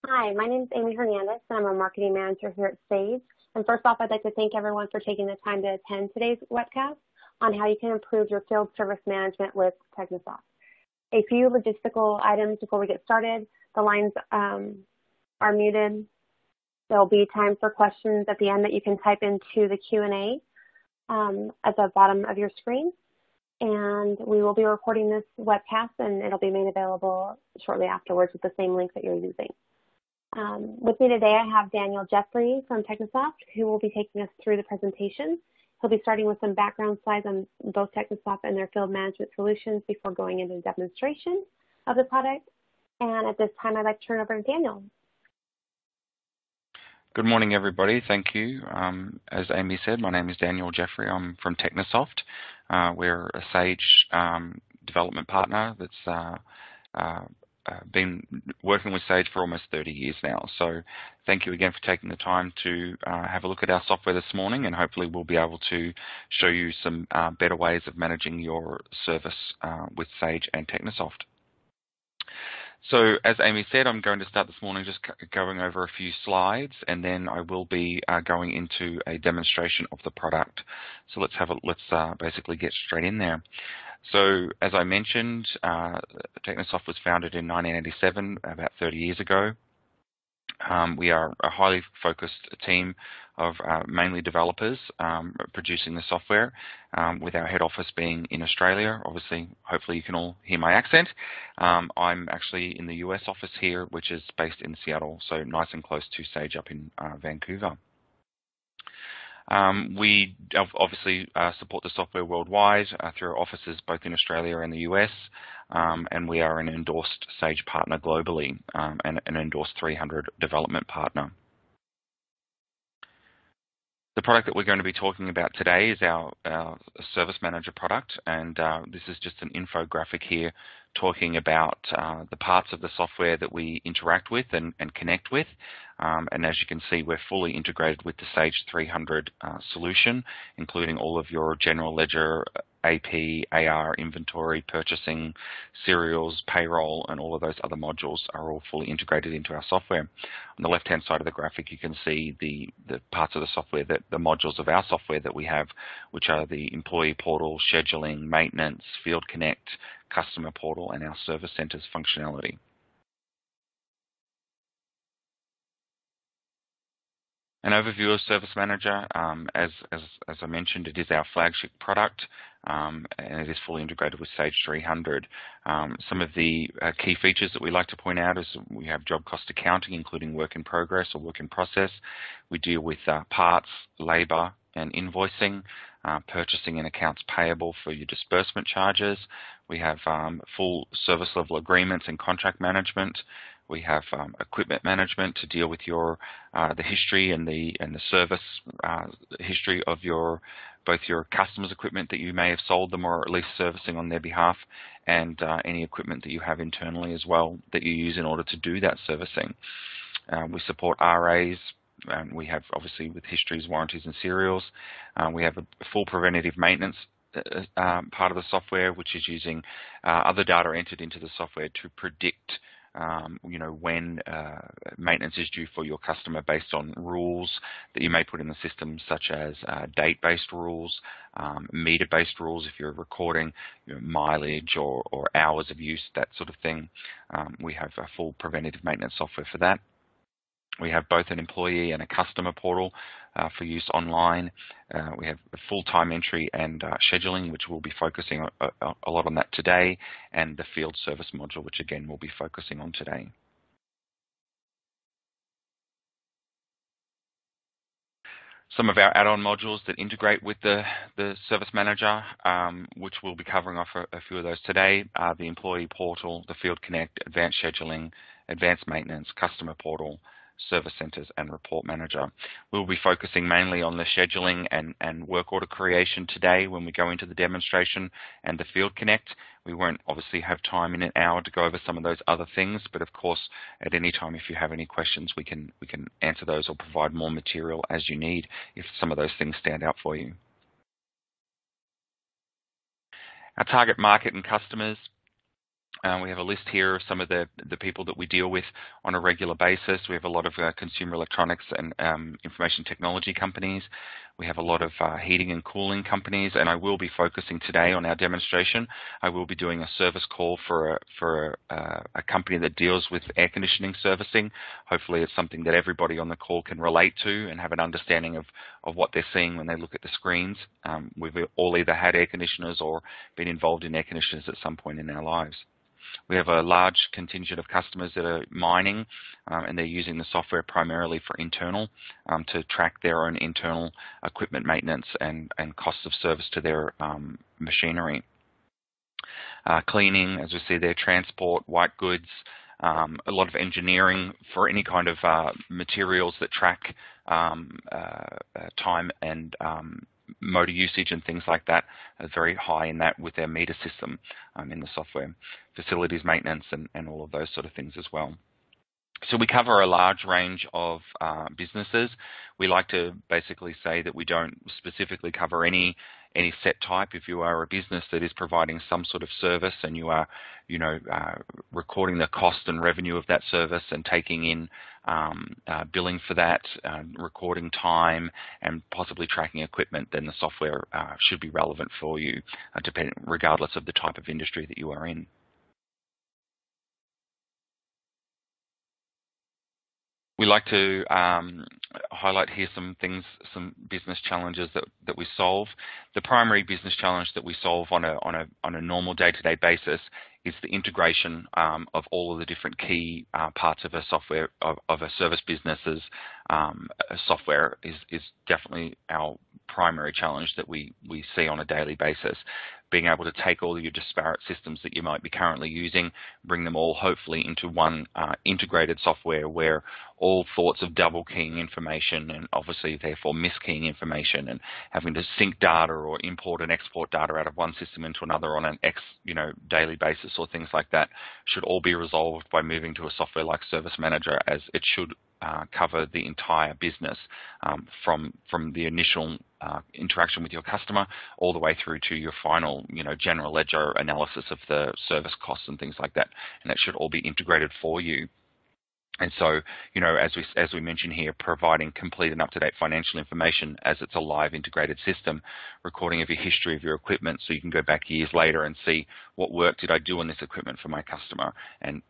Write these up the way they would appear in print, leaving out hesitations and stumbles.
Hi, my name is Amy Hernandez, and I'm a marketing manager here at Sage. And first off, I'd like to thank everyone for taking the time to attend today's webcast on how you can improve your field service management with Technisoft. A few logistical items before we get started. The lines are muted. There'll be time for questions at the end that you can type into the Q&A at the bottom of your screen. And we will be recording this webcast, and it'll be made available shortly afterwards with the same link that you're using. With me today, I have Daniel Jeffrey from Technisoft, who will be taking us through the presentation. He'll be starting with some background slides on both Technisoft and their field management solutions before going into a demonstration of the product. And at this time, I'd like to turn over to Daniel. Good morning, everybody. Thank you. As Amy said, my name is Daniel Jeffrey. I'm from Technisoft. We're a Sage development partner that's been working with Sage for almost 30 years now. So thank you again for taking the time to have a look at our software this morning, and hopefully we'll be able to show you some better ways of managing your service with Sage and Technisoft. So as Amy said, I'm going to start this morning just going over a few slides, and then I will be going into a demonstration of the product. So let's basically get straight in there. So as I mentioned, Technisoft was founded in 1987, about 30 years ago. We are a highly focused team of mainly developers producing the software, with our head office being in Australia. Obviously, hopefully you can all hear my accent. I'm actually in the US office here, which is based in Seattle, so nice and close to Sage up in Vancouver. We obviously support the software worldwide through our offices both in Australia and the US, and we are an endorsed Sage partner globally and an endorsed 300 development partner. The product that we're going to be talking about today is our Service Manager product, and this is just an infographic here talking about the parts of the software that we interact with and connect with. And as you can see, we're fully integrated with the Sage 300 solution, including all of your general ledger, AP, AR, inventory, purchasing, serials, payroll, and all of those other modules are all fully integrated into our software. On the left-hand side of the graphic, you can see the parts of the software, the modules of our software that we have, which are the employee portal, scheduling, maintenance, Field Connect, customer portal, and our service centers functionality. An overview of Service Manager, as I mentioned, it is our flagship product, and it is fully integrated with Sage 300. Some of the key features that we like to point out is we have job cost accounting, including work in progress or work in process. We deal with parts, labor, and invoicing, purchasing and accounts payable for your disbursement charges. We have full service level agreements and contract management. We have equipment management to deal with your the history and the service history of both your customers' equipment that you may have sold them or at least servicing on their behalf, and any equipment that you have internally as well that you use in order to do that servicing. We support RAs. We have, obviously, with histories, warranties, and serials. We have a full preventative maintenance part of the software, which is using other data entered into the software to predict when maintenance is due for your customer based on rules that you may put in the system, such as date-based rules, meter-based rules if you're recording mileage or hours of use, that sort of thing. We have a full preventative maintenance software for that. We have both an employee and a customer portal for use online. We have full time entry and scheduling, which we'll be focusing a lot on that today, and the field service module, which again we'll be focusing on today. Some of our add-on modules that integrate with the Service Manager, which we'll be covering off a few of those today, are the Employee Portal, the Field Connect, Advanced Scheduling, Advanced Maintenance, Customer Portal, Service Centers, and Report Manager. We'll be focusing mainly on the scheduling and work order creation today when we go into the demonstration and the Field Connect. We won't obviously have time in an hour to go over some of those other things, but of course, at any time, if you have any questions, we can answer those or provide more material as you need if some of those things stand out for you. Our target market and customers. We have a list here of some of the people that we deal with on a regular basis. We have a lot of consumer electronics and information technology companies. We have a lot of heating and cooling companies, and I will be focusing today on our demonstration. I will be doing a service call for a company that deals with air conditioning servicing. Hopefully it's something that everybody on the call can relate to and have an understanding of what they're seeing when they look at the screens. We've all either had air conditioners or been involved in air conditioners at some point in our lives. We have a large contingent of customers that are mining, and they're using the software primarily for internal, to track their own internal equipment maintenance and costs of service to their machinery. Cleaning, as we see there, transport, white goods, a lot of engineering for any kind of materials that track time and motor usage and things like that are very high in that with their meter system in the software. Facilities maintenance and all of those sort of things as well. So we cover a large range of businesses. We like to basically say that we don't specifically cover any set type. If you are a business that is providing some sort of service and you are, recording the cost and revenue of that service and taking in billing for that, recording time, and possibly tracking equipment, then the software should be relevant for you, regardless of the type of industry that you are in. We like to highlight here some things, some business challenges that we solve. The primary business challenge that we solve on a normal day-to-day basis is the integration of all of the different key parts of a software of a service business's software is definitely our primary challenge that we see on a daily basis. Being able to take all of your disparate systems that you might be currently using, bring them all hopefully into one integrated software where all thoughts of double keying information and obviously therefore miskeying information and having to sync data or import and export data out of one system into another on an daily basis or things like that should all be resolved by moving to a software like Service Manager, as it should cover the entire business from the initial interaction with your customer all the way through to your final general ledger analysis of the service costs and things like that, and that should all be integrated for you. And so, as we mentioned here, providing complete and up-to-date financial information as it's a live integrated system, recording of your history of your equipment so you can go back years later and see what work did I do on this equipment for my customer and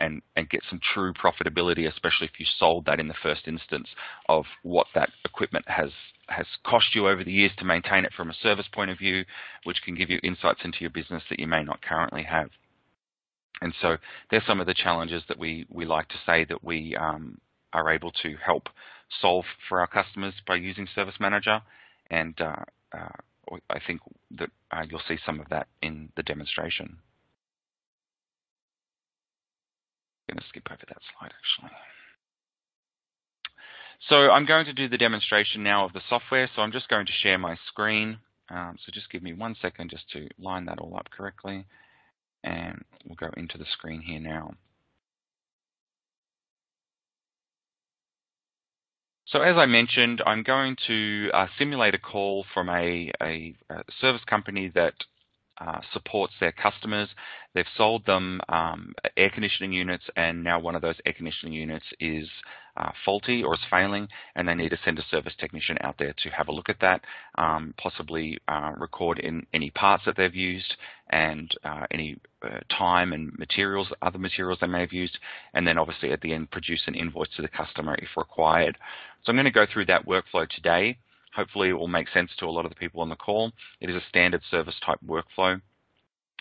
get some true profitability, especially if you sold that in the first instance of what that equipment has cost you over the years to maintain it from a service point of view, which can give you insights into your business that you may not currently have. And so there's some of the challenges that we like to say that we are able to help solve for our customers by using Service Manager, and I think that you'll see some of that in the demonstration. I'm going to skip over that slide actually. So I'm going to do the demonstration now of the software, so I'm just going to share my screen. So just give me 1 second just to line that all up correctly. And we'll go into the screen here now. So as I mentioned, I'm going to simulate a call from a service company that supports their customers. They've sold them air conditioning units, and now one of those air conditioning units is faulty or is failing, and they need to send a service technician out there to have a look at that, possibly record in any parts that they've used and any time and materials, other materials they may have used, and then obviously at the end produce an invoice to the customer if required. So I'm going to go through that workflow today. Hopefully it will make sense to a lot of the people on the call. It is a standard service type workflow.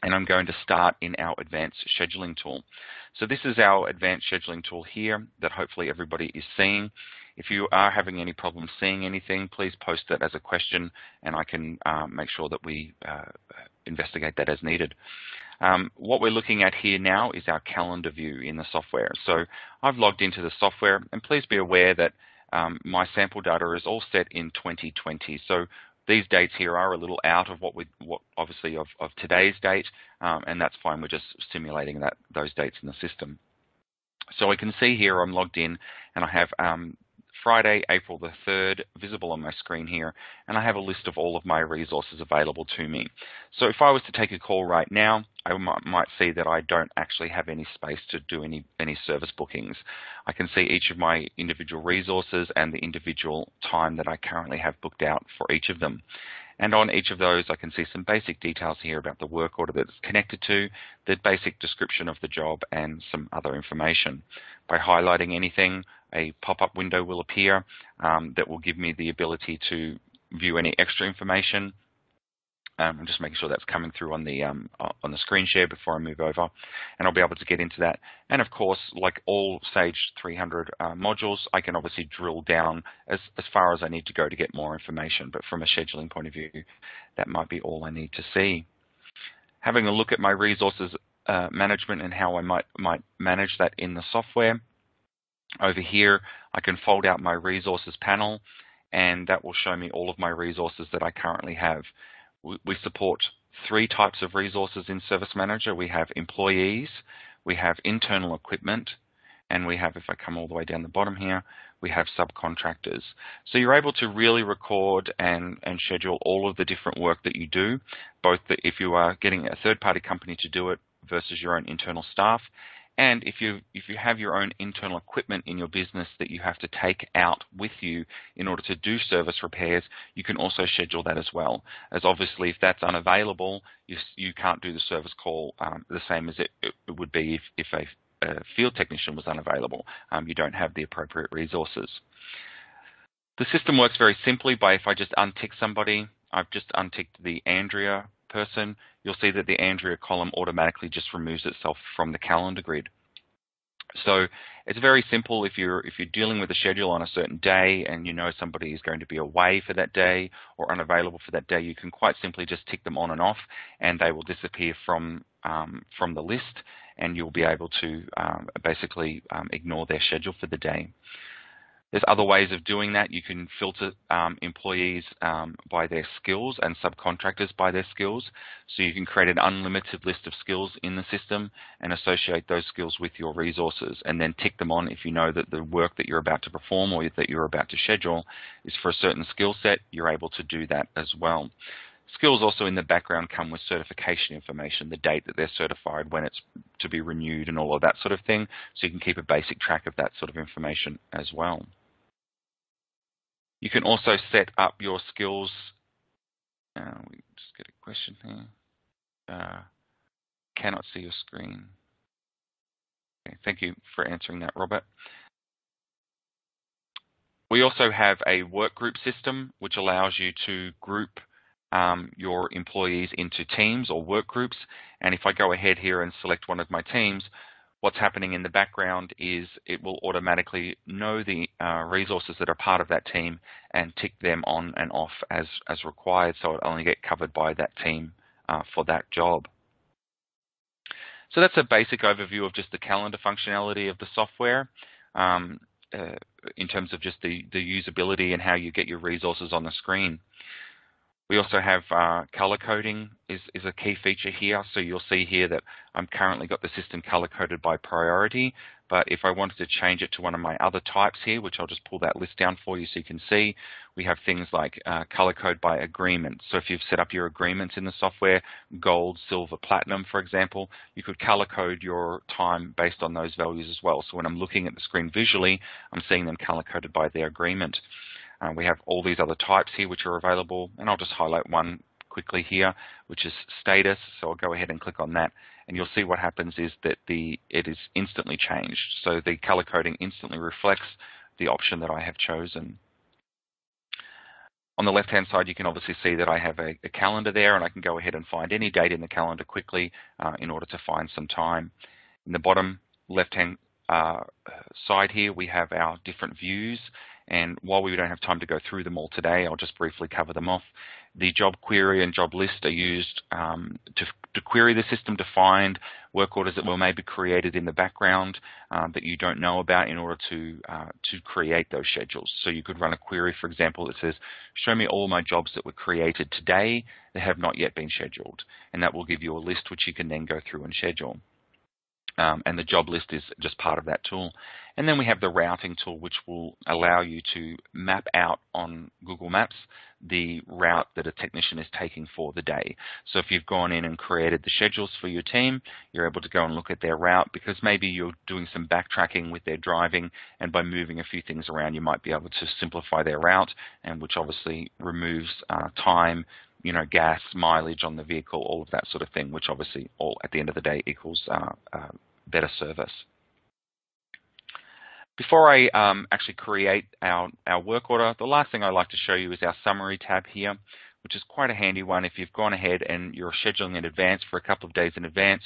And I'm going to start in our advanced scheduling tool. So this is our advanced scheduling tool here that hopefully everybody is seeing. If you are having any problems seeing anything, please post that as a question and I can make sure that we investigate that as needed. What we're looking at here now is our calendar view in the software. So I've logged into the software, and please be aware that my sample data is all set in 2020. So these dates here are a little out of what obviously of today's date, and that's fine. We're just simulating those dates in the system. So I can see here I'm logged in, and I have Friday, April the 3rd, visible on my screen here, and I have a list of all of my resources available to me. So if I was to take a call right now, I might see that I don't actually have any space to do any service bookings. I can see each of my individual resources and the individual time that I currently have booked out for each of them. And on each of those, I can see some basic details here about the work order that it's connected to, the basic description of the job, and some other information. By highlighting anything, a pop-up window will appear that will give me the ability to view any extra information. I'm just making sure that's coming through on the screen share before I move over, and I'll be able to get into that. And of course, like all Sage 300 modules, I can obviously drill down as far as I need to go to get more information. But from a scheduling point of view, that might be all I need to see. Having a look at my resources management and how I might manage that in the software. Over here, I can fold out my resources panel, and that will show me all of my resources that I currently have. We support 3 types of resources in Service Manager. We have employees, we have internal equipment, and we have, if I come all the way down the bottom here, we have subcontractors. So you're able to really record and schedule all of the different work that you do, both if you are getting a third-party company to do it versus your own internal staff. And if you have your own internal equipment in your business that you have to take out with you in order to do service repairs, you can also schedule that as well. As obviously, if that's unavailable, you can't do the service call the same as it would be if a field technician was unavailable. You don't have the appropriate resources. The system works very simply by, if I just untick somebody, I've just unticked the Andrea person, you'll see that the Andrea column automatically just removes itself from the calendar grid. So it's very simple. If you're dealing with a schedule on a certain day and you know somebody is going to be away for that day or unavailable for that day, you can quite simply just tick them on and off, and they will disappear from the list, and you'll be able to basically ignore their schedule for the day. There's other ways of doing that. You can filter employees by their skills and subcontractors by their skills. So you can create an unlimited list of skills in the system and associate those skills with your resources, and then tick them on if you know that the work that you're about to perform or that you're about to schedule is for a certain skill set. You're able to do that as well. Skills also in the background come with certification information, the date that they're certified, when it's to be renewed, and all of that sort of thing. So you can keep a basic track of that sort of information as well. You can also set up your skills. We just get a question here. Cannot see your screen. Okay, thank you for answering that, Robert. We also have a work group system, which allows you to group your employees into teams or work groups. And if I go ahead here and select one of my teams, what's happening in the background is it will automatically know the resources that are part of that team and tick them on and off as required, so it'll only get covered by that team for that job. So that's a basic overview of just the calendar functionality of the software in terms of just the usability and how you get your resources on the screen. We also have color coding is a key feature here. So you'll see here that I'm currently got the system color coded by priority, but if I wanted to change it to one of my other types here, which I'll just pull that list down for you so you can see, we have things like color code by agreement. So if you've set up your agreements in the software, gold, silver, platinum, for example, you could color code your time based on those values as well. So when I'm looking at the screen visually, I'm seeing them color coded by their agreement. We have all these other types here which are available, and I'll just highlight one quickly here, which is status. So I'll go ahead and click on that, and you'll see what happens is that it is instantly changed. So the color coding instantly reflects the option that I have chosen. On the left-hand side, you can obviously see that I have a calendar there, and I can go ahead and find any date in the calendar quickly in order to find some time. In the bottom left-hand side here, we have our different views. And while we don't have time to go through them all today, I'll just briefly cover them off. The job query and job list are used to query the system to find work orders that were maybe created in the background that you don't know about in order to create those schedules. So you could run a query, for example, that says, show me all my jobs that were created today that have not yet been scheduled. And that will give you a list which you can then go through and schedule. and the job list is just part of that tool. And then we have the routing tool, which will allow you to map out on Google Maps the route that a technician is taking for the day. So if you've gone in and created the schedules for your team, you're able to go and look at their route, because maybe you're doing some backtracking with their driving, and by moving a few things around, you might be able to simplify their route, and which obviously removes time, gas, mileage on the vehicle, all of that sort of thing, which obviously all at the end of the day equals better service. Before I actually create our work order, the last thing I'd like to show you is our summary tab here, which is quite a handy one. If you've gone ahead and you're scheduling in advance for a couple of days in advance,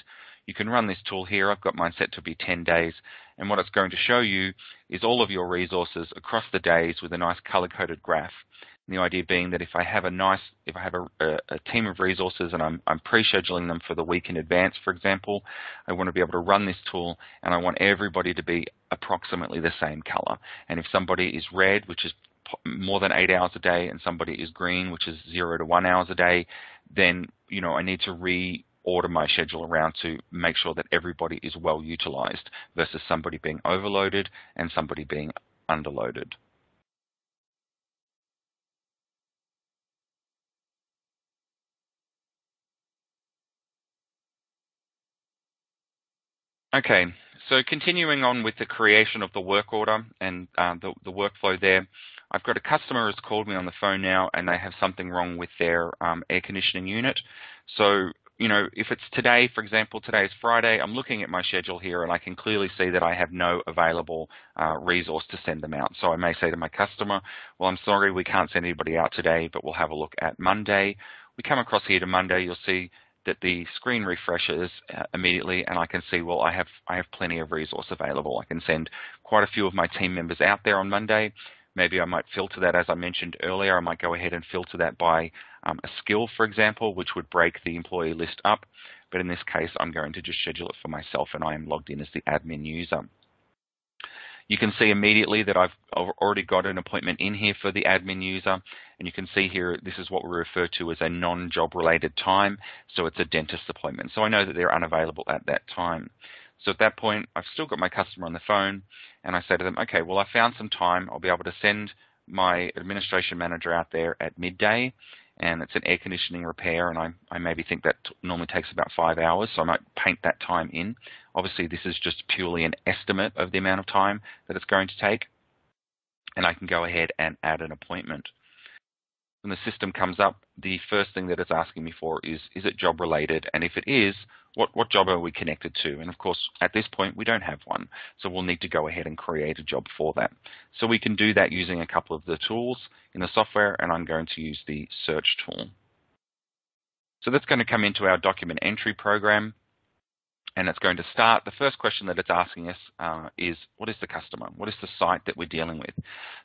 you can run this tool here. I've got mine set to be 10 days. And what it's going to show you is all of your resources across the days with a nice color-coded graph. And the idea being that if I have a team of resources and I'm pre-scheduling them for the week in advance, for example, I want to be able to run this tool, and I want everybody to be approximately the same color. And if somebody is red, which is more than 8 hours a day, and somebody is green, which is 0 to 1 hours a day, then I need to reorder my schedule around to make sure that everybody is well utilized versus somebody being overloaded and somebody being underloaded. Okay, so continuing on with the creation of the work order and the workflow there, I've got a customer who's called me on the phone now, and they have something wrong with their air conditioning unit. So, if it's today, for example, today is Friday, I'm looking at my schedule here, and I can clearly see that I have no available resource to send them out. So I may say to my customer, well, I'm sorry, we can't send anybody out today, but we'll have a look at Monday. We come across here to Monday, you'll see that the screen refreshes immediately, and I can see, well, I have plenty of resource available. I can send quite a few of my team members out there on Monday. Maybe I might filter that, as I mentioned earlier. I might go ahead and filter that by a skill, for example, which would break the employee list up. But in this case, I'm going to just schedule it for myself, and I am logged in as the admin user. You can see immediately that I've already got an appointment in here for the admin user, and you can see here this is what we refer to as a non-job related time, so it's a dentist appointment. So I know that they're unavailable at that time. So at that point, I've still got my customer on the phone, and I say to them, okay, well, I found some time. I'll be able to send my administration manager out there at midday, and it's an air conditioning repair, and I maybe think that normally takes about 5 hours, so I might paint that time in. Obviously, this is just purely an estimate of the amount of time that it's going to take, and I can go ahead and add an appointment. When the system comes up, the first thing that it's asking me for is it job related? And if it is, what job are we connected to? And of course, at this point, we don't have one. So we'll need to go ahead and create a job for that. So we can do that using a couple of the tools in the software, and I'm going to use the search tool. So that's going to come into our document entry program. And it's going to start. The first question that it's asking us is, what is the customer? What is the site that we're dealing with?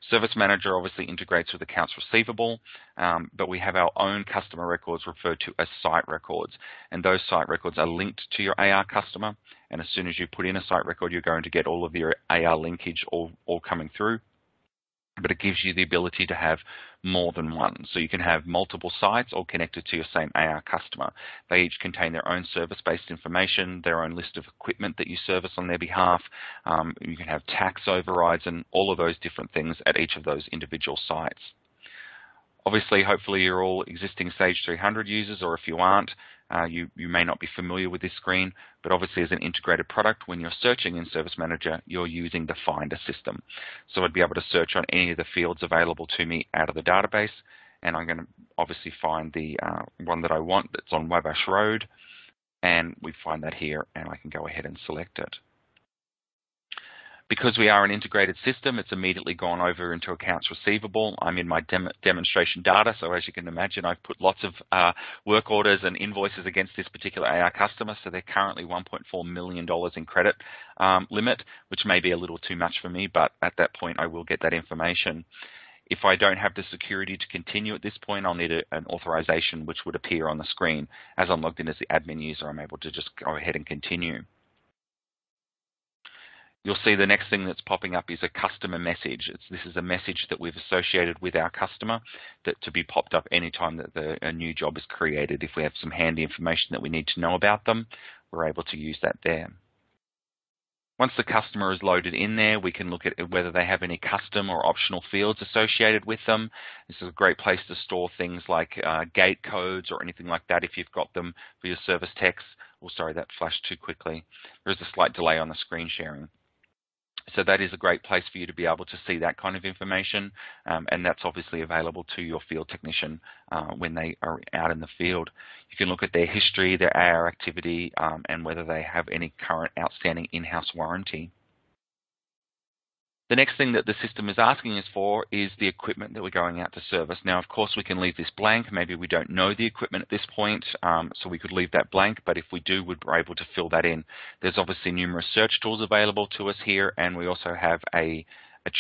Service Manager obviously integrates with accounts receivable, but we have our own customer records referred to as site records. And those site records are linked to your AR customer. And as soon as you put in a site record, you're going to get all of your AR linkage all coming through. But it gives you the ability to have more than one. So you can have multiple sites all connected to your same AR customer. They each contain their own service-based information, their own list of equipment that you service on their behalf. You can have tax overrides and all of those different things at each of those individual sites. Obviously, hopefully you're all existing Sage 300 users, or if you aren't, you may not be familiar with this screen, but obviously as an integrated product, when you're searching in Service Manager, you're using the Finder system. So I'd be able to search on any of the fields available to me out of the database, and I'm going to obviously find the one that I want that's on Wabash Road, and we find that here, and I can go ahead and select it. Because we are an integrated system, it's immediately gone over into accounts receivable. I'm in my demonstration data, so as you can imagine, I've put lots of work orders and invoices against this particular AR customer, so they're currently $1.4 million in credit limit, which may be a little too much for me, but at that point I will get that information. If I don't have the security to continue at this point, I'll need an authorization which would appear on the screen. As I'm logged in as the admin user, I'm able to just go ahead and continue. You'll see the next thing that's popping up is a customer message. This is a message that we've associated with our customer that to be popped up anytime that a new job is created. If we have some handy information that we need to know about them, we're able to use that there. Once the customer is loaded in there, we can look at whether they have any custom or optional fields associated with them. This is a great place to store things like gate codes or anything like that if you've got them for your service techs. Oh, sorry, that flashed too quickly. There's a slight delay on the screen sharing. So that is a great place for you to be able to see that kind of information, and that's obviously available to your field technician when they are out in the field. You can look at their history, their AR activity, and whether they have any current outstanding in-house warranty. The next thing that the system is asking us for is the equipment that we're going out to service. Now, of course, we can leave this blank. Maybe we don't know the equipment at this point, so we could leave that blank, but if we do, we're able to fill that in. There's obviously numerous search tools available to us here, and we also have a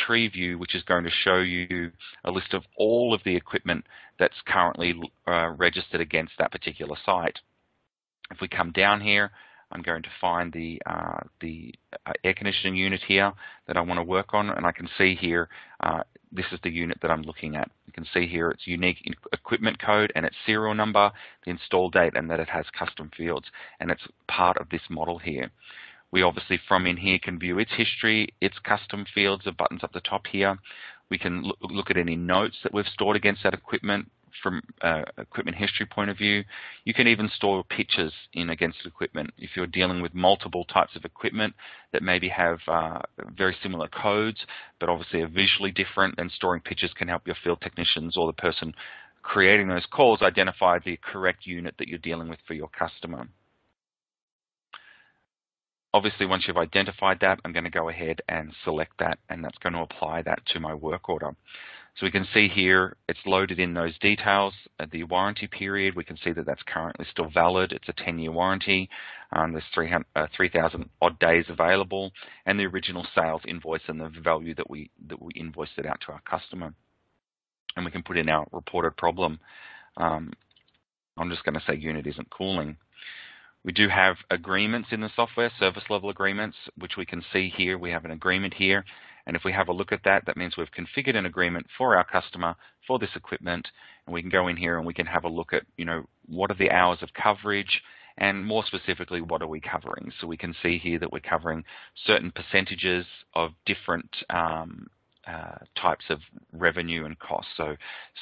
tree view, which is going to show you a list of all of the equipment that's currently registered against that particular site. If we come down here, I'm going to find the air conditioning unit here that I want to work on, and I can see here this is the unit that I'm looking at. You can see here its unique equipment code and its serial number, the install date, and that it has custom fields, and it's part of this model here. We obviously from in here can view its history, its custom fields, the buttons up the top here. We can look at any notes that we've stored against that equipment from equipment history point of view. You can even store pictures in against equipment. If you're dealing with multiple types of equipment that maybe have very similar codes, but obviously are visually different, then storing pictures can help your field technicians or the person creating those calls identify the correct unit that you're dealing with for your customer. Obviously, once you've identified that, I'm going to go ahead and select that, and that's going to apply that to my work order. So we can see here it's loaded in those details. At the warranty period, we can see that that's currently still valid. It's a 10-year warranty. There's 3,000 odd days available, and the original sales invoice and the value that we invoiced it out to our customer. And we can put in our reported problem. I'm just going to say unit isn't cooling. We do have agreements in the software, service level agreements, which we can see here. We have an agreement here. And if we have a look at that, that means we've configured an agreement for our customer for this equipment. And we can go in here and we can have a look at, what are the hours of coverage, and more specifically, what are we covering? So we can see here that we're covering certain percentages of different types of revenue and costs. So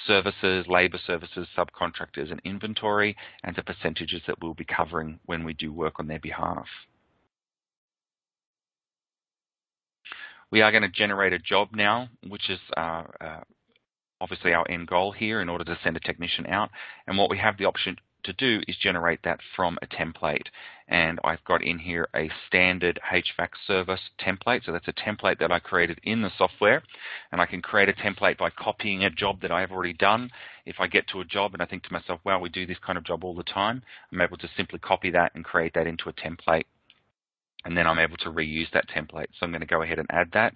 services, labor services, subcontractors, and inventory, and the percentages that we'll be covering when we do work on their behalf. We are going to generate a job now, which is obviously our end goal here in order to send a technician out. And what we have the option to do is generate that from a template. And I've got in here a standard HVAC service template. So that's a template that I created in the software. And I can create a template by copying a job that I've already done. If I get to a job and I think to myself, wow, we do this kind of job all the time, I'm able to simply copy that and create that into a template. And then I'm able to reuse that template. So I'm going to go ahead and add that.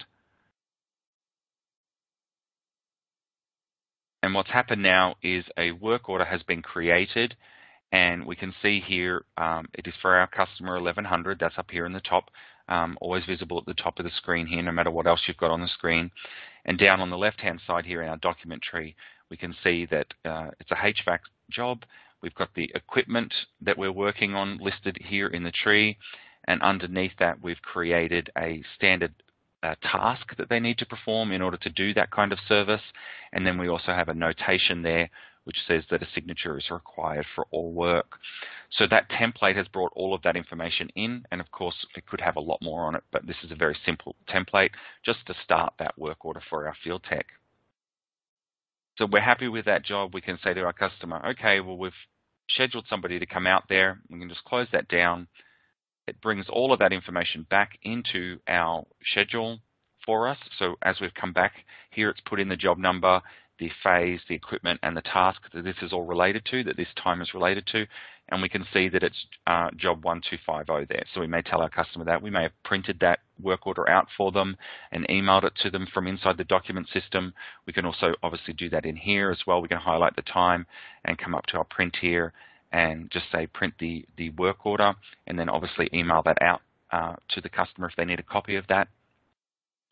And what's happened now is a work order has been created, and we can see here it is for our customer 1100. That's up here in the top, always visible at the top of the screen here, no matter what else you've got on the screen. And down on the left-hand side here in our document tree, we can see that it's a HVAC job. We've got the equipment that we're working on listed here in the tree, and underneath that we've created a standard task that they need to perform in order to do that kind of service. And then we also have a notation there which says that a signature is required for all work. So that template has brought all of that information in, and of course it could have a lot more on it, but this is a very simple template just to start that work order for our field tech. So we're happy with that job. We can say to our customer, okay, well, we've scheduled somebody to come out there. We can just close that down. It brings all of that information back into our schedule for us. So as we've come back here, it's put in the job number, the phase, the equipment, and the task that this is all related to, that this time is related to. And we can see that it's job 1250 there. So we may tell our customer that. We may have printed that work order out for them and emailed it to them from inside the document system. We can also obviously do that in here as well. We can highlight the time and come up to our print here and just say print the work order, and then obviously email that out to the customer if they need a copy of that.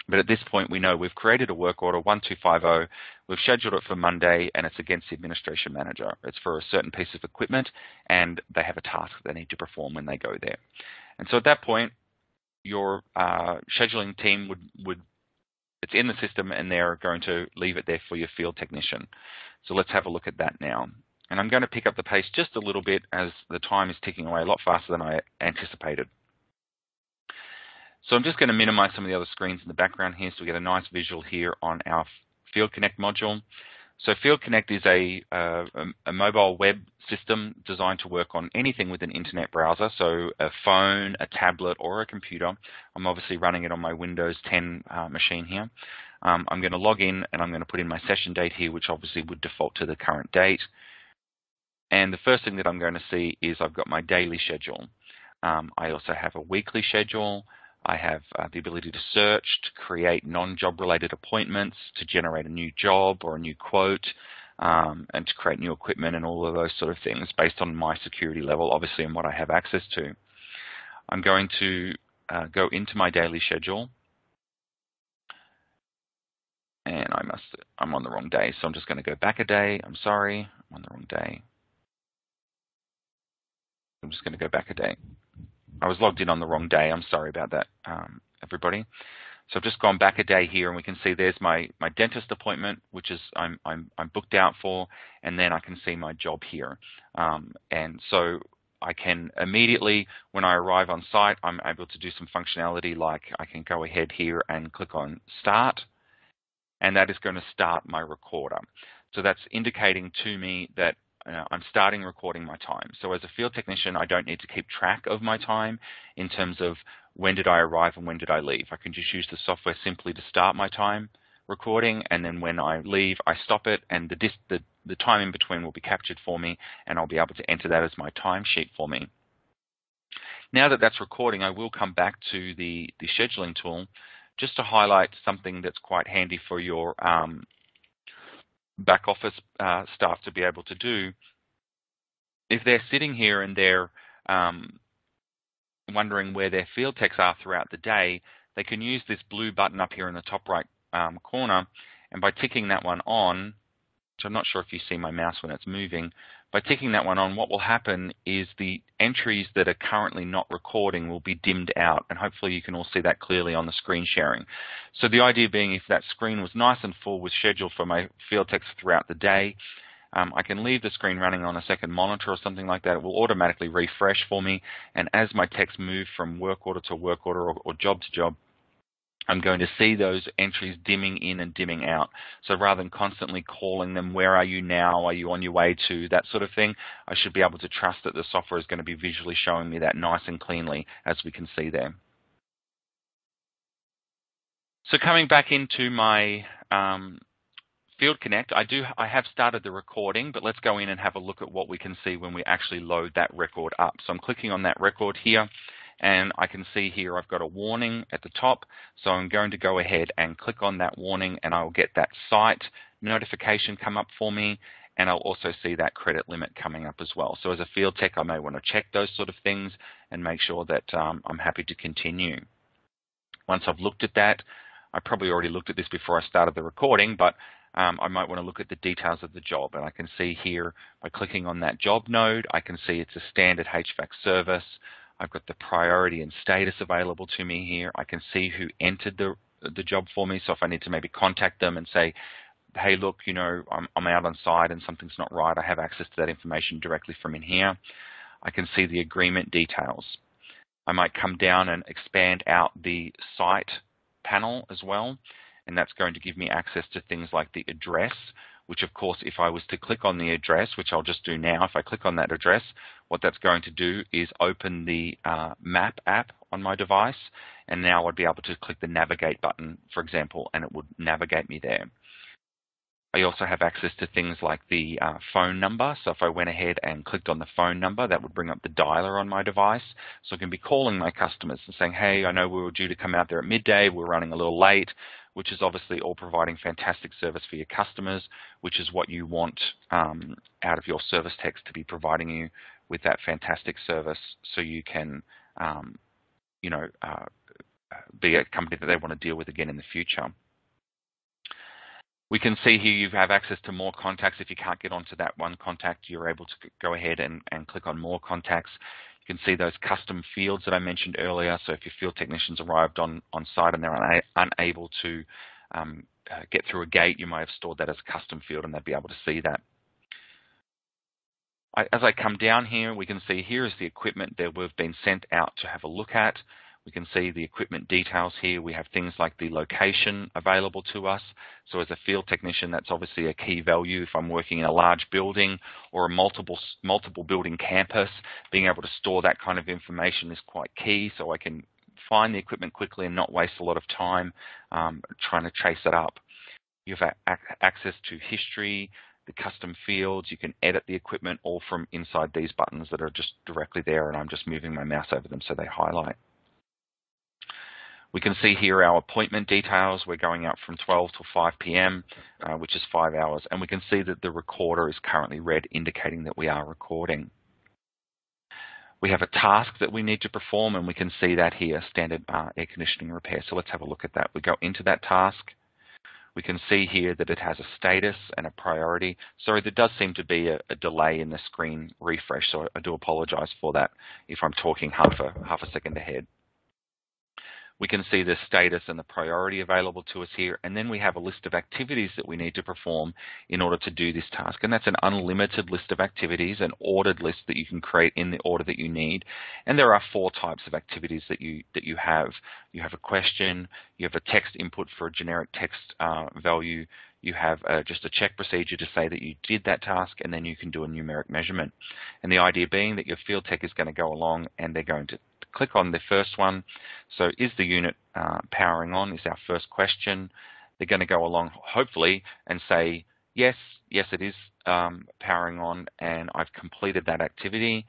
But at this point, we know we've created a work order, 1250, we've scheduled it for Monday, and it's against the administration manager. It's for a certain piece of equipment, and they have a task that they need to perform when they go there. And so at that point, your scheduling team would it's in the system and they're going to leave it there for your field technician. So let's have a look at that now. And I'm going to pick up the pace just a little bit as the time is ticking away a lot faster than I anticipated. So I'm just going to minimize some of the other screens in the background here so we get a nice visual here on our Field Connect module. So Field Connect is a mobile web system designed to work on anything with an internet browser, so a phone, a tablet, or a computer. I'm obviously running it on my Windows 10 machine here. I'm going to log in and I'm going to put in my session date here, which obviously would default to the current date. And the first thing that I'm going to see is I've got my daily schedule. I also have a weekly schedule. I have the ability to search, to create non-job related appointments, to generate a new job or a new quote, and to create new equipment and all of those sort of things based on my security level, obviously, and what I have access to. I'm going to go into my daily schedule. And I'm on the wrong day, so I'm just going to go back a day. I'm sorry, I'm on the wrong day. I'm just going to go back a day. I was logged in on the wrong day. I'm sorry about that, everybody. So I've just gone back a day here, and we can see there's my dentist appointment, which is I'm booked out for, and then I can see my job here. And so I can immediately, when I arrive on site, I'm able to do some functionality like I can go ahead here and click on Start, and that is going to start my recorder. So that's indicating to me that I'm starting recording my time. So as a field technician, I don't need to keep track of my time in terms of when did I arrive and when did I leave. I can just use the software simply to start my time recording, and then when I leave, I stop it, and the time in between will be captured for me, and I'll be able to enter that as my timesheet for me. Now that that's recording, I will come back to the scheduling tool just to highlight something that's quite handy for your back office staff to be able to do. If they're sitting here and they're wondering where their field techs are throughout the day, they can use this blue button up here in the top right corner, and by ticking that one on, which I'm not sure if you see my mouse when it's moving, by ticking that one on, what will happen is the entries that are currently not recording will be dimmed out, and hopefully you can all see that clearly on the screen sharing. So the idea being, if that screen was nice and full with schedule for my field techs throughout the day, I can leave the screen running on a second monitor or something like that. It will automatically refresh for me, and as my techs move from work order to work order or job to job, I'm going to see those entries dimming in and dimming out. So rather than constantly calling them, where are you now, are you on your way to, that sort of thing, I should be able to trust that the software is going to be visually showing me that nice and cleanly, as we can see there. So coming back into my Field Connect, I have started the recording, but let's go in and have a look at what we can see when we actually load that record up. So I'm clicking on that record here, and I can see here I've got a warning at the top. So I'm going to go ahead and click on that warning, and I'll get that site notification come up for me, and I'll also see that credit limit coming up as well. So as a field tech, I may want to check those sort of things and make sure that I'm happy to continue. Once I've looked at that, I probably already looked at this before I started the recording, but I might want to look at the details of the job, and I can see here by clicking on that job node, I can see it's a standard HVAC service. I've got the priority and status available to me here. I can see who entered the job for me, so if I need to maybe contact them and say, hey, look, you know, I'm out on site and something's not right, I have access to that information directly from in here. I can see the agreement details. I might come down and expand out the site panel as well, and that's going to give me access to things like the address, which of course, if I was to click on the address, which I'll just do now, if I click on that address, what that's going to do is open the map app on my device, and now I'd be able to click the navigate button, for example, and it would navigate me there. I also have access to things like the phone number. So if I went ahead and clicked on the phone number, that would bring up the dialer on my device. So I can be calling my customers and saying, hey, I know we were due to come out there at midday, we're running a little late, which is obviously all providing fantastic service for your customers, which is what you want out of your service techs, to be providing you with that fantastic service so you can, be a company that they want to deal with again in the future. We can see here you have access to more contacts. If you can't get onto that one contact, you're able to go ahead and click on more contacts. You can see those custom fields that I mentioned earlier. So if your field technicians arrived on site and they're unable to get through a gate, you might have stored that as a custom field and they'd be able to see that. As I come down here, we can see here is the equipment that we've been sent out to have a look at. We can see the equipment details here. We have things like the location available to us. So as a field technician, that's obviously a key value. If I'm working in a large building or a multiple building campus, being able to store that kind of information is quite key, so I can find the equipment quickly and not waste a lot of time trying to chase it up. You have access to history, the custom fields. You can edit the equipment all from inside these buttons that are just directly there, and I'm just moving my mouse over them so they highlight. We can see here our appointment details. We're going out from 12 till 5 p.m., which is 5 hours, and we can see that the recorder is currently red, indicating that we are recording. We have a task that we need to perform, and we can see that here, standard air conditioning repair. So let's have a look at that. We go into that task. We can see here that it has a status and a priority. Sorry, there does seem to be a delay in the screen refresh, so I do apologize for that if I'm talking half a second ahead. We can see the status and the priority available to us here, and then we have a list of activities that we need to perform in order to do this task. And that's an unlimited list of activities, an ordered list that you can create in the order that you need. And there are 4 types of activities that you have. You have a question, you have a text input for a generic text value, you have just a check procedure to say that you did that task, and then you can do a numeric measurement. And the idea being that your field tech is going to go along and they're going to click on the first one. So is the unit powering on is our first question. They're going to go along, hopefully, and say, yes, it is powering on, and I've completed that activity.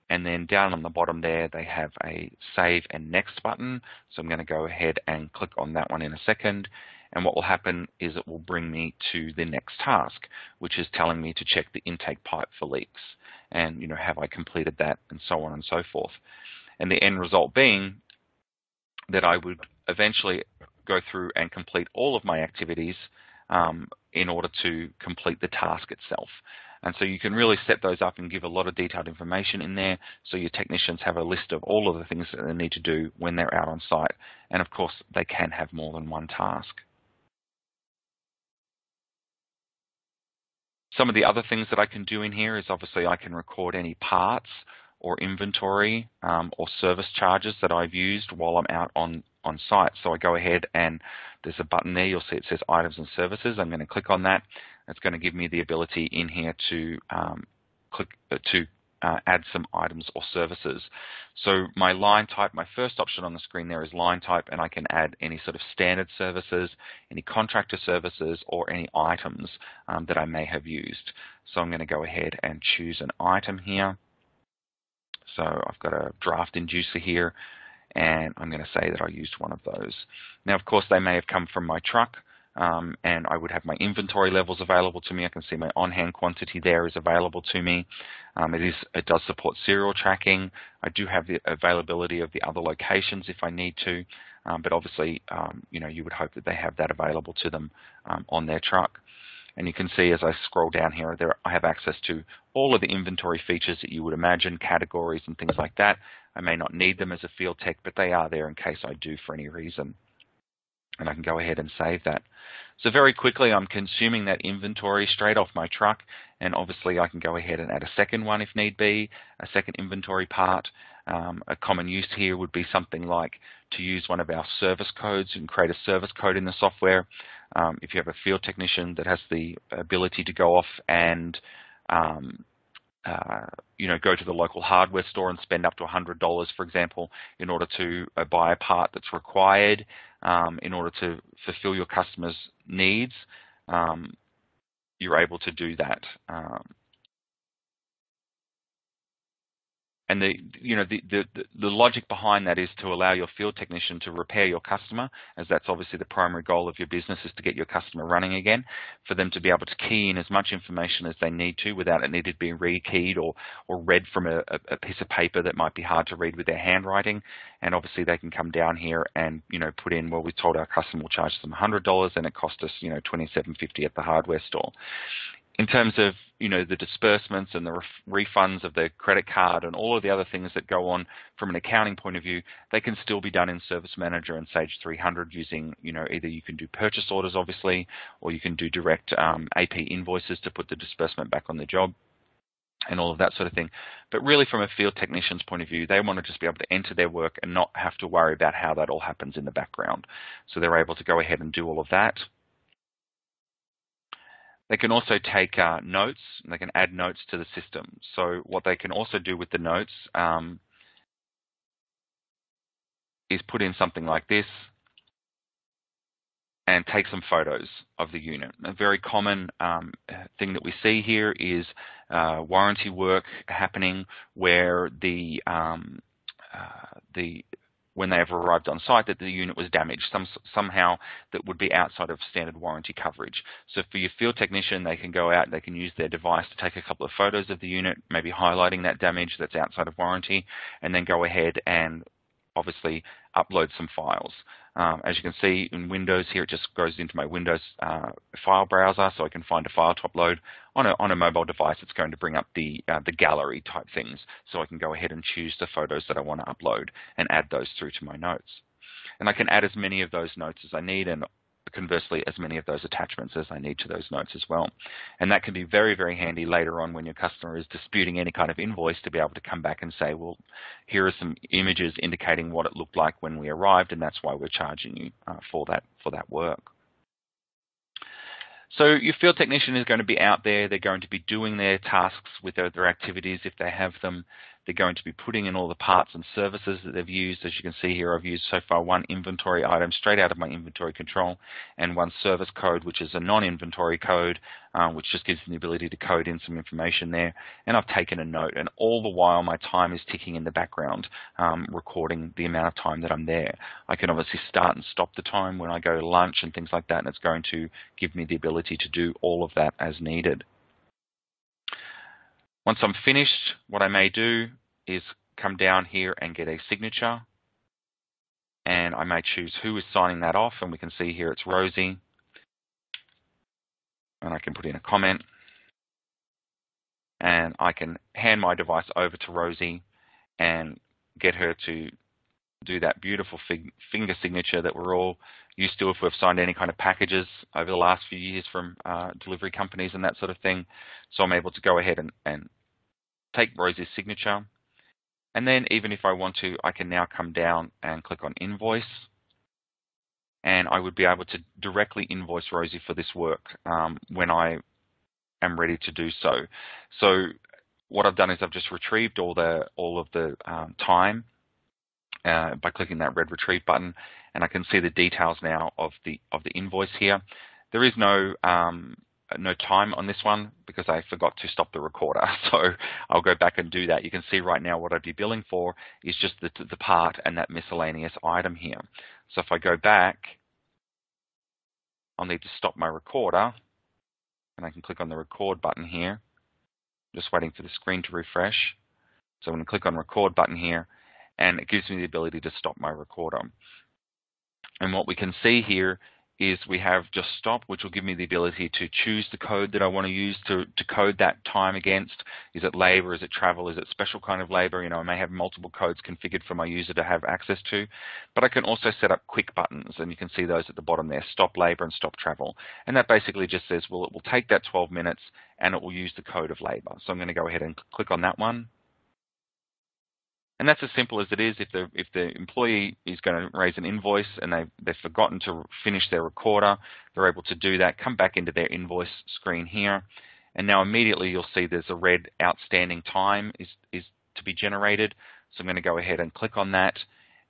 And then down on the bottom there, they have a save and next button. So I'm going to go ahead and click on that one in a second. And what will happen is it will bring me to the next task, which is telling me to check the intake pipe for leaks. And, have I completed that, and so on and so forth. And the end result being that I would eventually go through and complete all of my activities in order to complete the task itself. And so you can really set those up and give a lot of detailed information in there, so your technicians have a list of all of the things that they need to do when they're out on site. And of course, they can have more than one task. Some of the other things that I can do in here is obviously I can record any parts or inventory or service charges that I've used while I'm out on site. So I go ahead and there's a button there. You'll see it says items and services. I'm going to click on that. It's going to give me the ability in here to add some items or services. So my line type, my first option on the screen there is line type, and I can add any sort of standard services, any contractor services, or any items that I may have used. So I'm going to go ahead and choose an item here. So I've got a draft inducer here, and I'm going to say that I used one of those. Now, of course, they may have come from my truck, and I would have my inventory levels available to me. I can see my on-hand quantity there is available to me. It does support serial tracking. I do have the availability of the other locations if I need to, but obviously, you would hope that they have that available to them on their truck. And you can see as I scroll down here, I have access to all of the inventory features that you would imagine, categories and things like that. I may not need them as a field tech, but they are there in case I do for any reason. And I can go ahead and save that. So very quickly, I'm consuming that inventory straight off my truck, and obviously I can go ahead and add a second one if need be, a second inventory part. A common use here would be something like to use one of our service codes and create a service code in the software. If you have a field technician that has the ability to go off and go to the local hardware store and spend up to $100, for example, in order to buy a part that's required in order to fulfill your customer's needs, you're able to do that. And the logic behind that is to allow your field technician to repair your customer, as that's obviously the primary goal of your business, is to get your customer running again, for them to be able to key in as much information as they need to without it needing to be rekeyed or read from a piece of paper that might be hard to read with their handwriting. And obviously they can come down here and put in, well, we told our customer we'll charge them $100 and it cost us $27.50 at the hardware store. In terms of, the disbursements and the refunds of the credit card and all of the other things that go on from an accounting point of view, they can still be done in Service Manager and Sage 300 using, either you can do purchase orders, obviously, or you can do direct AP invoices to put the disbursement back on the job and all of that sort of thing. But really, from a field technician's point of view, they want to just be able to enter their work and not have to worry about how that all happens in the background. So they're able to go ahead and do all of that. They can also take notes, and they can add notes to the system. So what they can also do with the notes is put in something like this and take some photos of the unit. A very common thing that we see here is warranty work happening where when they have arrived on site, that the unit was damaged somehow that would be outside of standard warranty coverage. So for your field technician, they can go out and they can use their device to take a couple of photos of the unit, maybe highlighting that damage that's outside of warranty, and then go ahead and obviously upload some files. As you can see in Windows here, it just goes into my Windows file browser, so I can find a file to upload. On a mobile device, it's going to bring up the gallery type things, so I can go ahead and choose the photos that I want to upload and add those through to my notes. And I can add as many of those notes as I need, and conversely, as many of those attachments as I need to those notes as well. And that can be very, very handy later on when your customer is disputing any kind of invoice to be able to come back and say, well, here are some images indicating what it looked like when we arrived, and that's why we're charging you for that work. So your field technician is going to be out there. They're going to be doing their tasks with their activities if they have them. They're going to be putting in all the parts and services that they've used. As you can see here, I've used so far one inventory item straight out of my inventory control and one service code, which is a non-inventory code, which just gives me the ability to code in some information there. And I've taken a note, and all the while my time is ticking in the background, recording the amount of time that I'm there. I can obviously start and stop the time when I go to lunch and things like that, and it's going to give me the ability to do all of that as needed. Once I'm finished, what I may do is come down here and get a signature, and I may choose who is signing that off, and we can see here it's Rosie, and I can put in a comment, and I can hand my device over to Rosie and get her to do that beautiful finger signature that we're all used to if we've signed any kind of packages over the last few years from delivery companies and that sort of thing. So I'm able to go ahead and take Rosie's signature. And then even if I want to, I can now come down and click on Invoice. And I would be able to directly invoice Rosie for this work when I am ready to do so. So what I've done is I've just retrieved all of the time by clicking that red retrieve button, and I can see the details now of the invoice here. There is no time on this one because I forgot to stop the recorder, so I'll go back and do that. You can see right now what I'd be billing for is just the part and that miscellaneous item here. So if I go back, I'll need to stop my recorder, and I can click on the record button here. Just waiting for the screen to refresh. So I'm going to click on record button here, and it gives me the ability to stop my recorder. And what we can see here is we have just stop, which will give me the ability to choose the code that I want to use to code that time against. Is it labor? Is it travel? Is it special kind of labor? I may have multiple codes configured for my user to have access to. But I can also set up quick buttons, and you can see those at the bottom there, stop labor and stop travel. And that basically just says, well, it will take that 12 minutes and it will use the code of labor. So I'm going to go ahead and click on that one. And that's as simple as it is. If the employee is going to raise an invoice and they've forgotten to finish their recorder, they're able to do that, come back into their invoice screen here, and now immediately you'll see there's a red outstanding time is to be generated. So I'm going to go ahead and click on that,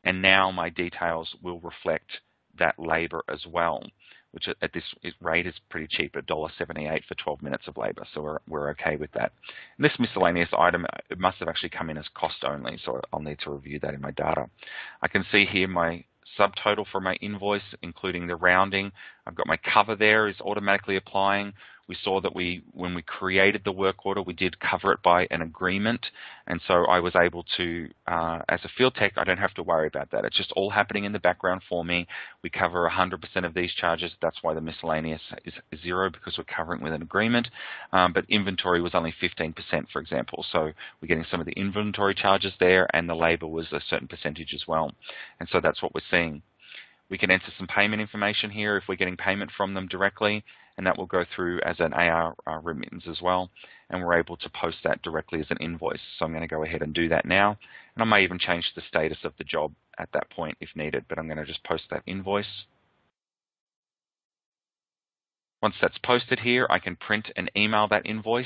and now my details will reflect that labor as well, which at this rate is pretty cheap at $1.78 for 12 minutes of labor, so we're okay with that. And this miscellaneous item, it must have actually come in as cost only, so I'll need to review that in my data. I can see here my subtotal for my invoice, including the rounding. I've got my cover there is automatically applying. We saw that when we created the work order, we did cover it by an agreement. And so I was able to, as a field tech, I don't have to worry about that. It's just all happening in the background for me. We cover 100% of these charges. That's why the miscellaneous is 0, because we're covering with an agreement. But inventory was only 15%, for example. So we're getting some of the inventory charges there, and the labor was a certain percentage as well. And so that's what we're seeing. We can enter some payment information here if we're getting payment from them directly, and that will go through as an AR remittance as well, and we're able to post that directly as an invoice. So I'm going to go ahead and do that now, and I may even change the status of the job at that point if needed, but I'm going to just post that invoice. Once that's posted here, I can print and email that invoice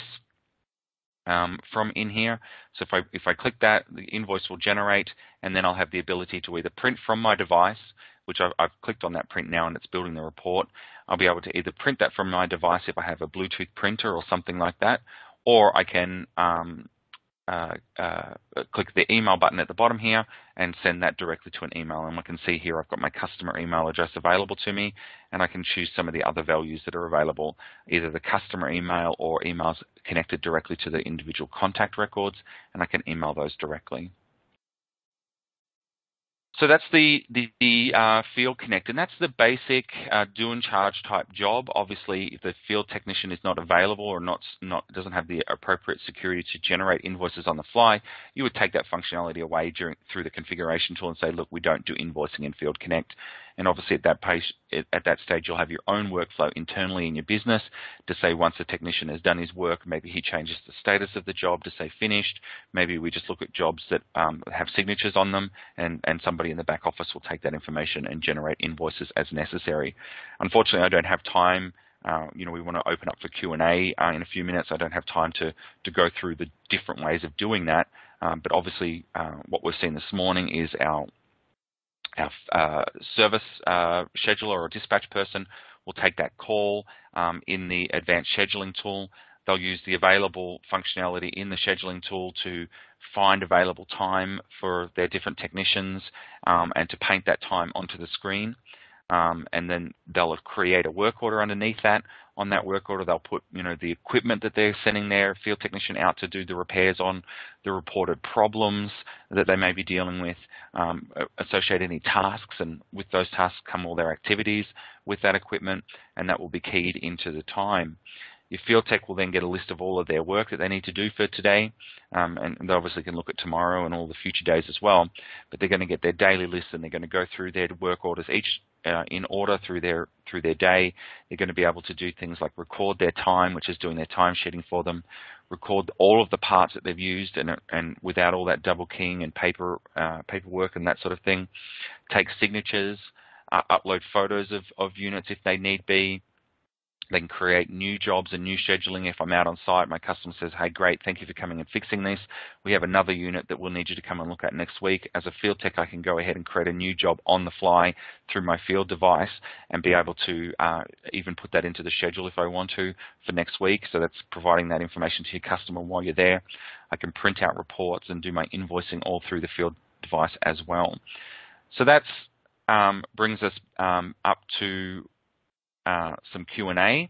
from in here. So if I click that, the invoice will generate, and then I'll have the ability to either print from my device, which I've clicked on that print now and it's building the report. I'll be able to either print that from my device if I have a Bluetooth printer or something like that, or I can click the email button at the bottom here and send that directly to an email. And I can see here I've got my customer email address available to me, and I can choose some of the other values that are available, either the customer email or emails connected directly to the individual contact records, and I can email those directly. So that's the Field Connect, and that's the basic do and charge type job. Obviously, if the field technician is not available or doesn't have the appropriate security to generate invoices on the fly, you would take that functionality away through the configuration tool and say, look, we don't do invoicing in Field Connect. And obviously at that stage, you'll have your own workflow internally in your business to say once the technician has done his work, maybe he changes the status of the job to say finished. Maybe we just look at jobs that have signatures on them, and somebody in the back office will take that information and generate invoices as necessary. Unfortunately, I don't have time. We want to open up for Q&A in a few minutes. I don't have time to go through the different ways of doing that. But obviously, what we've seen this morning is our service scheduler or dispatch person will take that call in the advanced scheduling tool. They'll use the available functionality in the scheduling tool to find available time for their different technicians and to paint that time onto the screen. And then they'll create a work order underneath that. On that work order, they'll put the equipment that they're sending their field technician out to do the repairs on, the reported problems that they may be dealing with, associate any tasks, and with those tasks come all their activities with that equipment, and that will be keyed into the time. Your field tech will then get a list of all of their work that they need to do for today, and they obviously can look at tomorrow and all the future days as well, but they're going to get their daily list, and they're going to go through their work orders each in order through their day. They're going to be able to do things like record their time, which is doing their time sheeting for them, record all of the parts that they've used, and without all that double keying and paperwork and that sort of thing, take signatures, upload photos of units if they need be. They can create new jobs and new scheduling. If I'm out on site, my customer says, hey, great, thank you for coming and fixing this. We have another unit that we'll need you to come and look at next week. As a field tech, I can go ahead and create a new job on the fly through my field device and be able to even put that into the schedule if I want to for next week. So that's providing that information to your customer while you're there. I can print out reports and do my invoicing all through the field device as well. So that brings us up to some Q&A.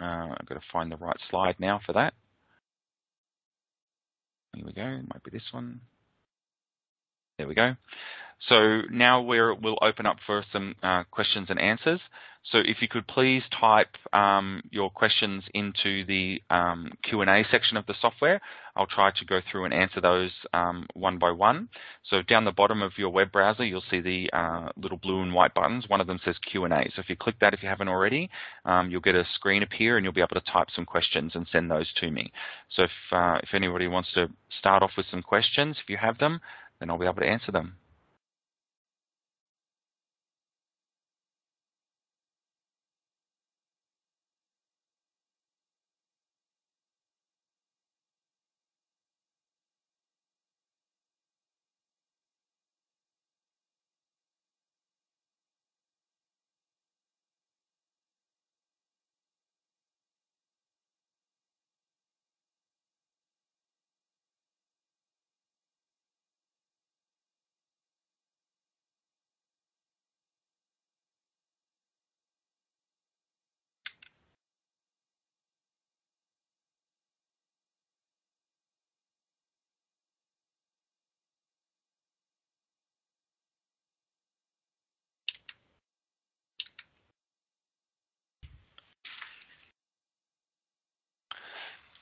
I've got to find the right slide now for that. Here we go. It might be this one. There we go. So now we'll open up for some questions and answers. So if you could please type your questions into the Q&A section of the software, I'll try to go through and answer those one by one. So down the bottom of your web browser, you'll see the little blue and white buttons. One of them says Q&A. So if you click that, if you haven't already, you'll get a screen appear and you'll be able to type some questions and send those to me. So if anybody wants to start off with some questions, if you have them, then I'll be able to answer them.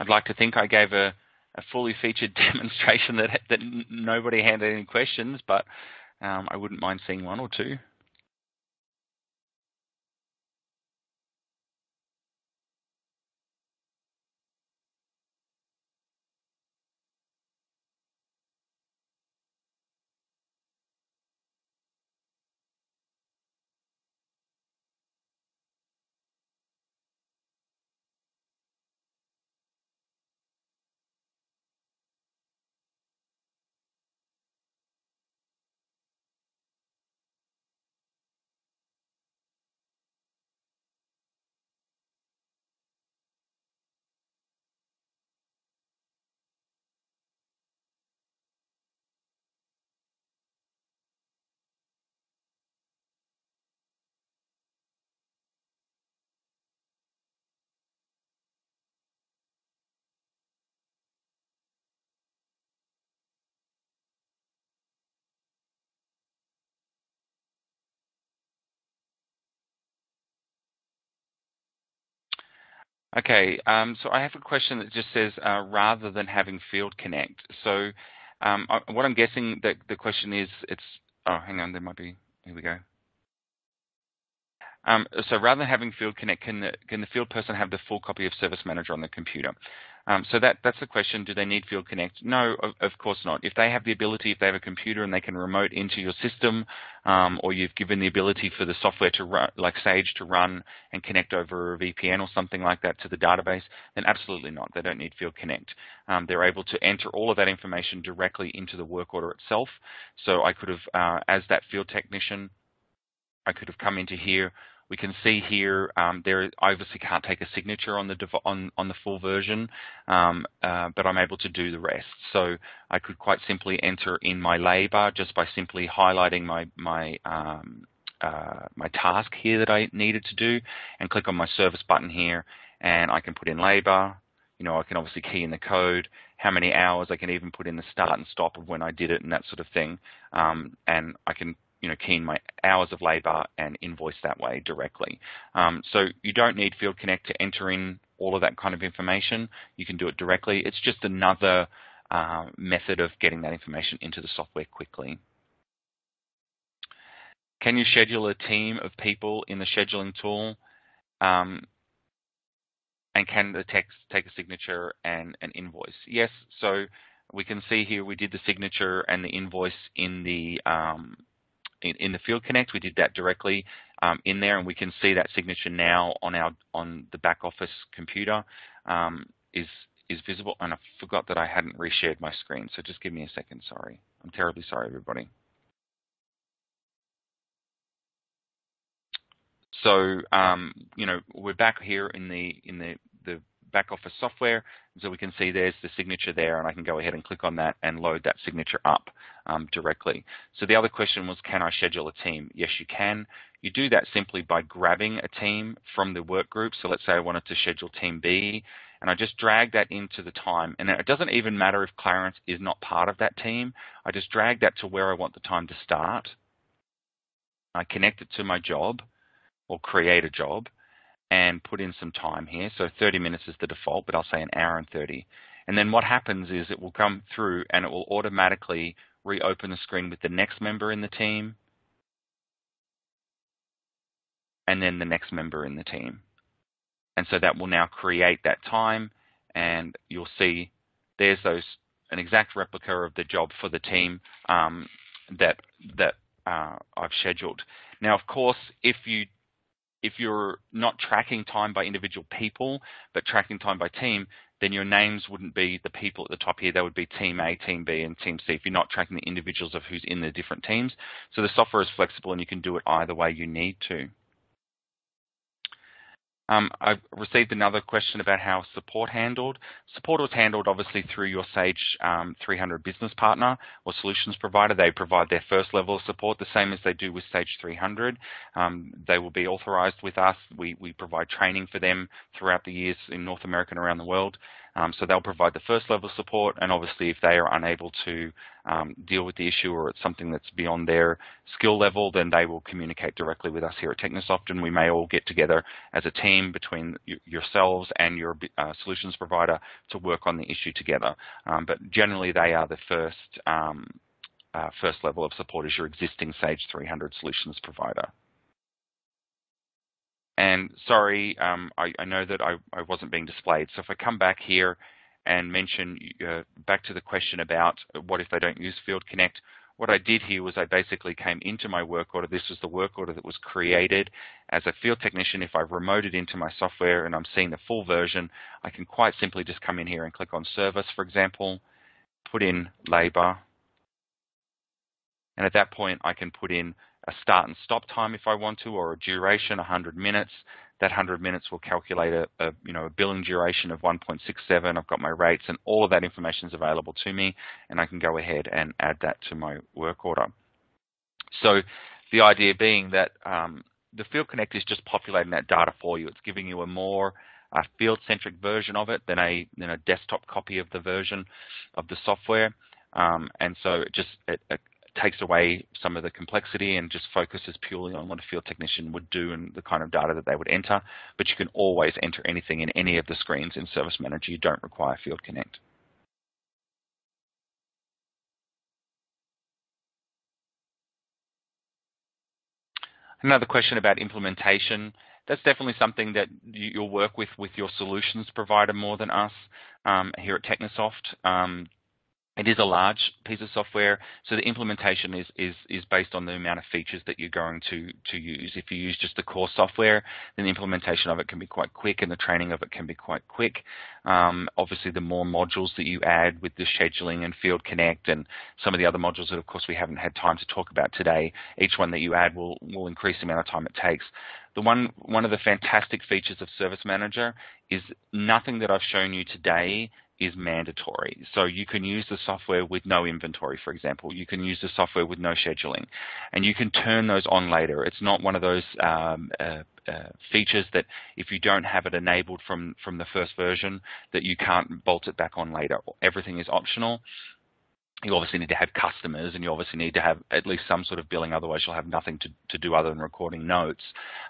I'd like to think I gave a fully featured demonstration that nobody had any questions, but I wouldn't mind seeing one or two. Okay, so I have a question that just says, rather than having Field Connect. So what I'm guessing that the question is, oh, hang on, there might be, here we go. So rather than having Field Connect, can the field person have the full copy of Service Manager on the computer? So that's the question. Do they need Field Connect? No, of course not. If they have the ability, if they have a computer and they can remote into your system, or you've given the ability for the software to run, like Sage, to run and connect over a VPN or something like that to the database, then absolutely not. They don't need Field Connect. They're able to enter all of that information directly into the work order itself. So I could have, as that field technician, I could have come into here. We can see here, I obviously can't take a signature on the full version, but I'm able to do the rest. So I could quite simply enter in my labor just by simply highlighting my task here that I needed to do, and click on my service button here, and I can put in labor. I can obviously key in the code, how many hours. I can even put in the start and stop of when I did it and that sort of thing, and I can key in my hours of labor and invoice that way directly. So you don't need Field Connect to enter in all of that kind of information. You can do it directly. It's just another method of getting that information into the software quickly. Can you schedule a team of people in the scheduling tool? And can the text take a signature and an invoice? Yes. So we can see here we did the signature and the invoice in the Field Connect. We did that directly in there, and we can see that signature now on the back office computer is visible. And I forgot that I hadn't reshared my screen, so just give me a second. Sorry, I'm terribly sorry, everybody. So we're back here in the back office software, so we can see there's the signature there, and I can go ahead and click on that and load that signature up directly. So the other question was, can I schedule a team? Yes, you can. You do that simply by grabbing a team from the work group. So let's say I wanted to schedule team B, and I just drag that into the time. And it doesn't even matter if Clarence is not part of that team. I just drag that to where I want the time to start. I connect it to my job, or create a job, and put in some time here. So 30 minutes is the default, but I'll say an hour and 30. And then what happens is it will come through and it will automatically reopen the screen with the next member in the team, and then the next member in the team. And so that will now create that time, and you'll see there's an exact replica of the job for the team that I've scheduled. Now, of course, if you're not tracking time by individual people, but tracking time by team, then your names wouldn't be the people at the top here. They would be Team A, Team B, and Team C if you're not tracking the individuals of who's in the different teams. So the software is flexible, and you can do it either way you need to. I've received another question about how support handled. Support was handled obviously through your Sage 300 business partner or solutions provider. They provide their first level of support, the same as they do with Sage 300. They will be authorized with us. We provide training for them throughout the years in North America and around the world. So they'll provide the first level of support, and obviously if they are unable to deal with the issue or it's something that's beyond their skill level, then they will communicate directly with us here at Technisoft, and we may all get together as a team between yourselves and your solutions provider to work on the issue together. But generally they are the first level of support is your existing Sage 300 solutions provider. And sorry, I know that I wasn't being displayed. So if I come back here and mention back to the question about what if they don't use Field Connect, what I did here was I basically came into my work order. This was the work order that was created as a field technician. If I've remoted into my software and I'm seeing the full version, I can quite simply just come in here and click on service, for example, put in labor. And at that point, I can put in a start and stop time if I want to, or a duration, 100 minutes. That 100 minutes will calculate a billing duration of 1.67. I've got my rates, and all of that information is available to me, and I can go ahead and add that to my work order. So the idea being that the Field Connect is just populating that data for you. It's giving you a more field-centric version of it than a desktop copy of the version of the software, and so it takes away some of the complexity and just focuses purely on what a field technician would do and the kind of data that they would enter. But you can always enter anything in any of the screens in Service Manager. You don't require Field Connect. Another question about implementation. That's definitely something that you'll work with your solutions provider more than us here at Technisoft. It is a large piece of software, so the implementation is based on the amount of features that you're going to use. If you use just the core software, then the implementation of it can be quite quick and the training of it can be quite quick. Obviously, the more modules that you add with the scheduling and Field Connect and some of the other modules that, of course, we haven't had time to talk about today, each one that you add will increase the amount of time it takes. One of the fantastic features of Service Manager is nothing that I've shown you today is mandatory. So you can use the software with no inventory, for example. You can use the software with no scheduling, and you can turn those on later. It's not one of those features that if you don't have it enabled from the first version that you can't bolt it back on later. Everything is optional. You obviously need to have customers, and you obviously need to have at least some sort of billing, otherwise you'll have nothing to do other than recording notes.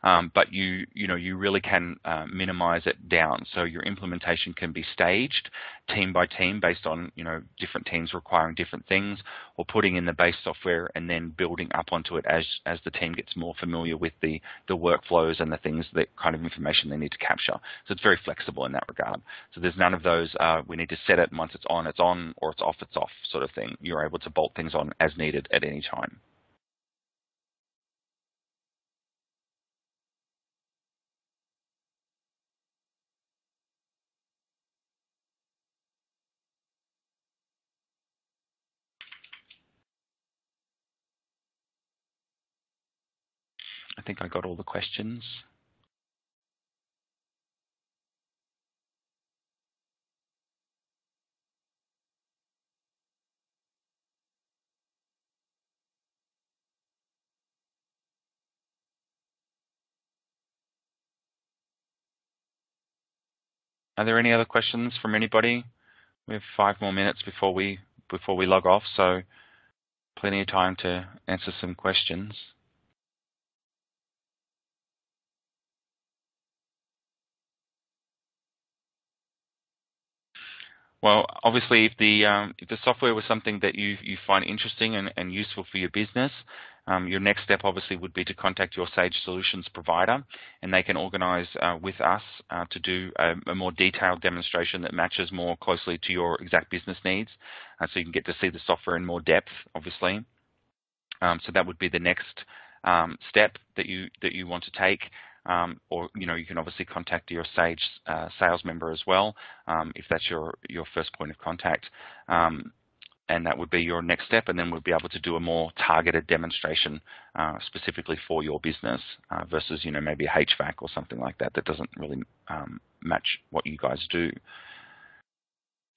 But you really can minimize it down. So your implementation can be staged team by team based on different teams requiring different things, or putting in the base software and then building up onto it as the team gets more familiar with the workflows and the things, that kind of information they need to capture. So it's very flexible in that regard. So there's none of those we need to set it, and once it's on, or it's off sort of thing. You're able to bolt things on as needed at any time. I think I got all the questions. Are there any other questions from anybody? We have 5 more minutes before we log off, so plenty of time to answer some questions. Well, obviously, if the software was something that you find interesting and useful for your business, your next step obviously would be to contact your Sage Solutions provider, and they can organize with us to do a more detailed demonstration that matches more closely to your exact business needs, so you can get to see the software in more depth, obviously. So that would be the next step that you want to take. Or you can obviously contact your Sage sales member as well, if that's your first point of contact, and that would be your next step. And then we'll be able to do a more targeted demonstration specifically for your business versus maybe a HVAC or something like that doesn't really match what you guys do.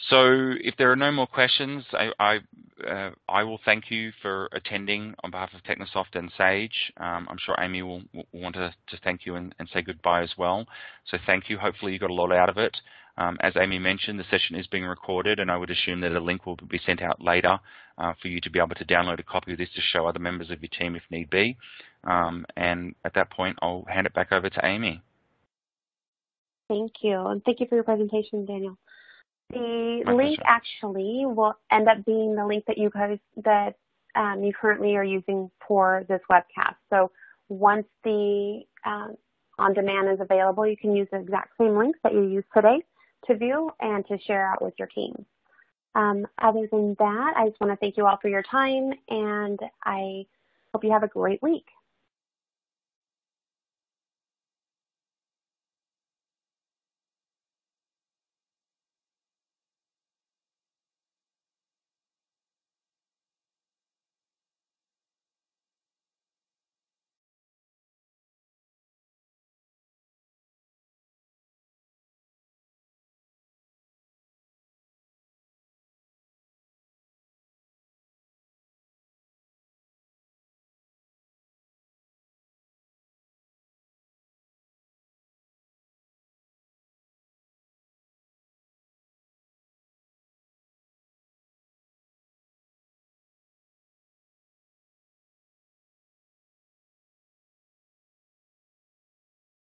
So if there are no more questions, I will thank you for attending on behalf of Technisoft and Sage. I'm sure Amy will want to thank you and say goodbye as well. So thank you. Hopefully you got a lot out of it. As Amy mentioned, the session is being recorded, and I would assume that a link will be sent out later for you to be able to download a copy of this to show other members of your team if need be. And at that point, I'll hand it back over to Amy. Thank you, and thank you for your presentation, Daniel. The My link pleasure. actually will end up being the link that you currently are using for this webcast. So once the on-demand is available, you can use the exact same links that you used today to view and to share out with your team. Other than that, I just want to thank you all for your time, and I hope you have a great week.